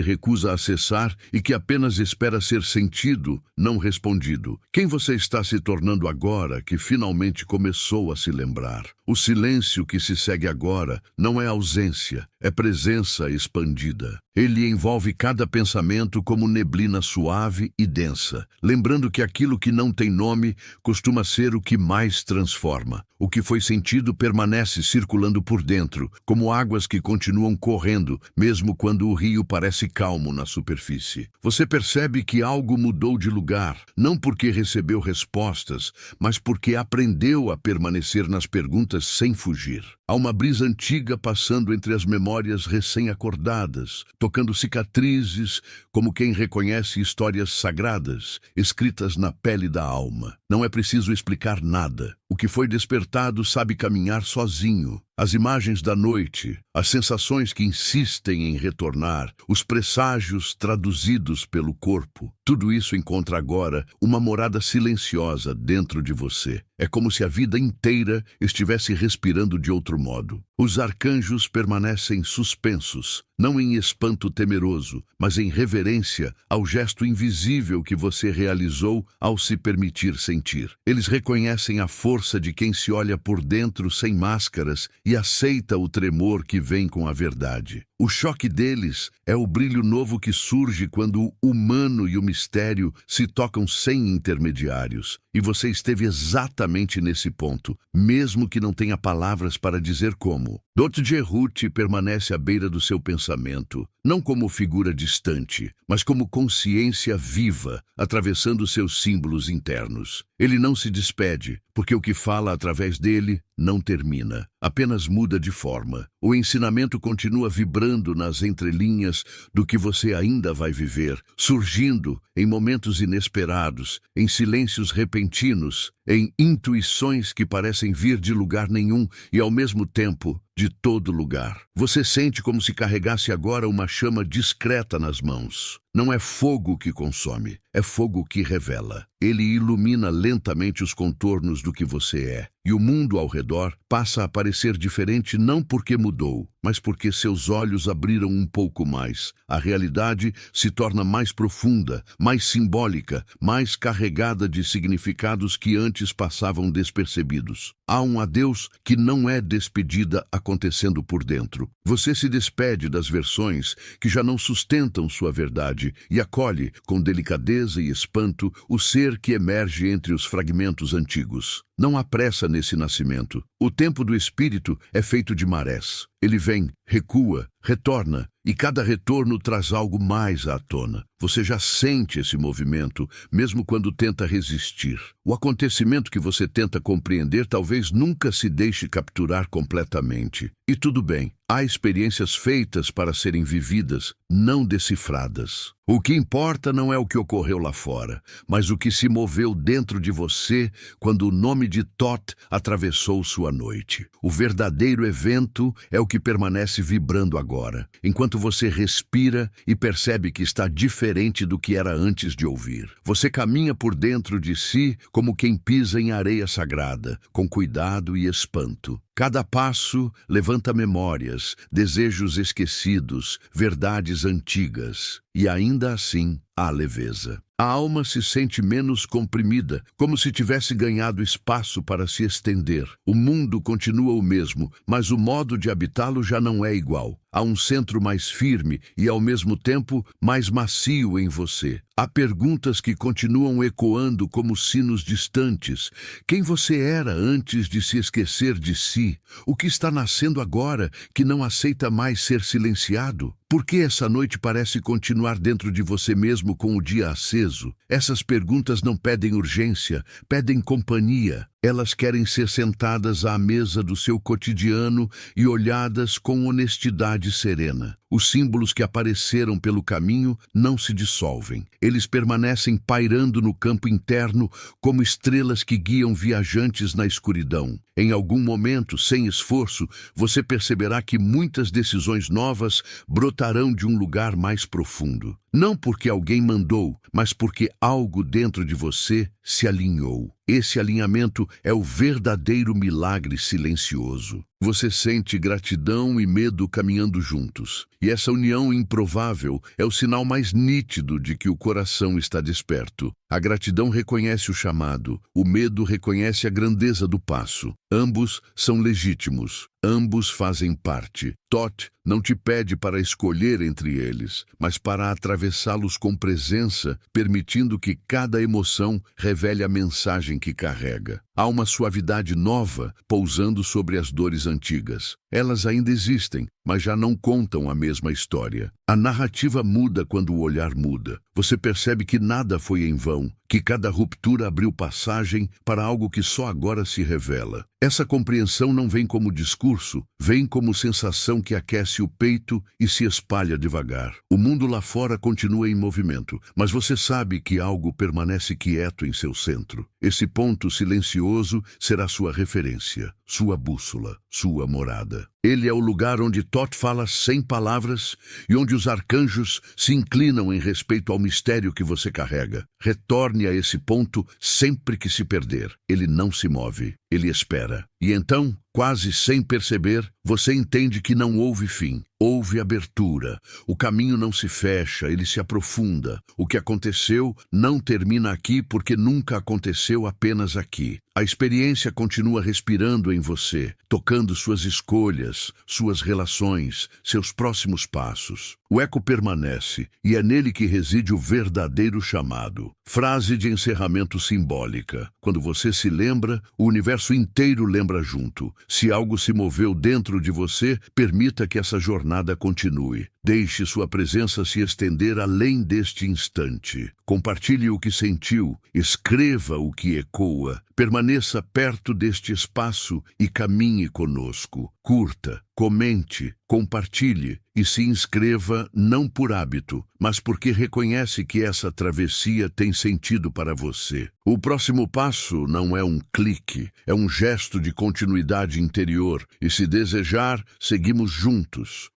recusa a cessar e que apenas espera ser sentido, não respondido. Quem você está se tornando agora que finalmente começou a se lembrar? O silêncio que se segue agora não é ausência, é presença expandida. Ele envolve cada pensamento como neblina suave e densa, lembrando que aquilo que não tem nome costuma ser o que mais transforma. O que foi sentido permanece circulando por dentro, como águas que continuam correndo, mesmo quando o rio parece calmo na superfície. Você percebe que algo mudou de lugar, não porque recebeu respostas, mas porque aprendeu a permanecer nas perguntas sem fugir. Há uma brisa antiga passando entre as memórias recém-acordadas, tocando cicatrizes como quem reconhece histórias sagradas, escritas na pele da alma. Não é preciso explicar nada. O que foi despertado sabe caminhar sozinho. As imagens da noite, as sensações que insistem em retornar, os presságios traduzidos pelo corpo, tudo isso encontra agora uma morada silenciosa dentro de você. É como se a vida inteira estivesse respirando de outro modo. Os arcanjos permanecem suspensos, não em espanto temeroso, mas em reverência ao gesto invisível que você realizou ao se permitir sentir. Eles reconhecem a força de quem se olha por dentro sem máscaras e aceita o tremor que vem com a verdade. O choque deles é o brilho novo que surge quando o humano e o mistério se tocam sem intermediários. E você esteve exatamente nesse ponto, mesmo que não tenha palavras para dizer como. Dr. Ruth permanece à beira do seu pensamento, não como figura distante, mas como consciência viva, atravessando seus símbolos internos. Ele não se despede, porque o que fala através dele não termina, apenas muda de forma. O ensinamento continua vibrando nas entrelinhas do que você ainda vai viver, surgindo em momentos inesperados, em silêncios repentinos, em intuições que parecem vir de lugar nenhum e, ao mesmo tempo, de todo lugar. Você sente como se carregasse agora uma chama discreta nas mãos. Não é fogo que consome, é fogo que revela. Ele ilumina lentamente os contornos do que você é. E o mundo ao redor passa a parecer diferente não porque mudou, mas porque seus olhos abriram um pouco mais. A realidade se torna mais profunda, mais simbólica, mais carregada de significados que antes passavam despercebidos. Há um adeus que não é despedida acontecendo por dentro. Você se despede das versões que já não sustentam sua verdade e acolhe, com delicadeza e espanto, o ser que emerge entre os fragmentos antigos. Não há pressa nesse nascimento. O tempo do espírito é feito de marés. Ele vem, recua, retorna, e cada retorno traz algo mais à tona. Você já sente esse movimento, mesmo quando tenta resistir. O acontecimento que você tenta compreender talvez nunca se deixe capturar completamente. E tudo bem, há experiências feitas para serem vividas, não decifradas. O que importa não é o que ocorreu lá fora, mas o que se moveu dentro de você quando o nome de Thoth atravessou sua noite. O verdadeiro evento é o que permanece vibrando agora, enquanto você respira e percebe que está diferente do que era antes de ouvir. Você caminha por dentro de si como quem pisa em areia sagrada, com cuidado e espanto. Cada passo levanta memórias, desejos esquecidos, verdades antigas. E ainda assim, há leveza. A alma se sente menos comprimida, como se tivesse ganhado espaço para se estender. O mundo continua o mesmo, mas o modo de habitá-lo já não é igual. Há um centro mais firme e, ao mesmo tempo, mais macio em você. Há perguntas que continuam ecoando como sinos distantes. Quem você era antes de se esquecer de si? O que está nascendo agora que não aceita mais ser silenciado? Por que essa noite parece continuar dentro de você mesmo com o dia aceso? Essas perguntas não pedem urgência, pedem companhia. Elas querem ser sentadas à mesa do seu cotidiano e olhadas com honestidade serena. Os símbolos que apareceram pelo caminho não se dissolvem. Eles permanecem pairando no campo interno como estrelas que guiam viajantes na escuridão. Em algum momento, sem esforço, você perceberá que muitas decisões novas brotarão de um lugar mais profundo. Não porque alguém mandou, mas porque algo dentro de você se alinhou. Esse alinhamento é o verdadeiro milagre silencioso. Você sente gratidão e medo caminhando juntos. E essa união improvável é o sinal mais nítido de que o coração está desperto. A gratidão reconhece o chamado, o medo reconhece a grandeza do passo. Ambos são legítimos, ambos fazem parte. Thoth não te pede para escolher entre eles, mas para atravessá-los com presença, permitindo que cada emoção revele a mensagem que carrega. Há uma suavidade nova pousando sobre as dores antigas. Elas ainda existem, mas já não contam a mesma história. A narrativa muda quando o olhar muda. Você percebe que nada foi em vão, que cada ruptura abriu passagem para algo que só agora se revela. Essa compreensão não vem como discurso, vem como sensação que aquece o peito e se espalha devagar. O mundo lá fora continua em movimento, mas você sabe que algo permanece quieto em seu centro. Esse ponto silencioso será sua referência, sua bússola, sua morada. Ele é o lugar onde Thoth fala sem palavras e onde os arcanjos se inclinam em respeito ao mistério que você carrega. Retorne a esse ponto sempre que se perder. Ele não se move, ele espera. E então, quase sem perceber, você entende que não houve fim. Houve abertura. O caminho não se fecha, ele se aprofunda. O que aconteceu não termina aqui porque nunca aconteceu apenas aqui. A experiência continua respirando em você, tocando suas escolhas, suas relações, seus próximos passos. O eco permanece e é nele que reside o verdadeiro chamado. Frase de encerramento simbólica. Quando você se lembra, o universo inteiro lembra junto. Se algo se moveu dentro de você, permita que essa jornada continue. Deixe sua presença se estender além deste instante. Compartilhe o que sentiu, escreva o que ecoa. Permaneça perto deste espaço e caminhe conosco. Curta, comente, compartilhe e se inscreva não por hábito, mas porque reconhece que essa travessia tem sentido para você. O próximo passo não é um clique, é um gesto de continuidade interior e, se desejar, seguimos juntos.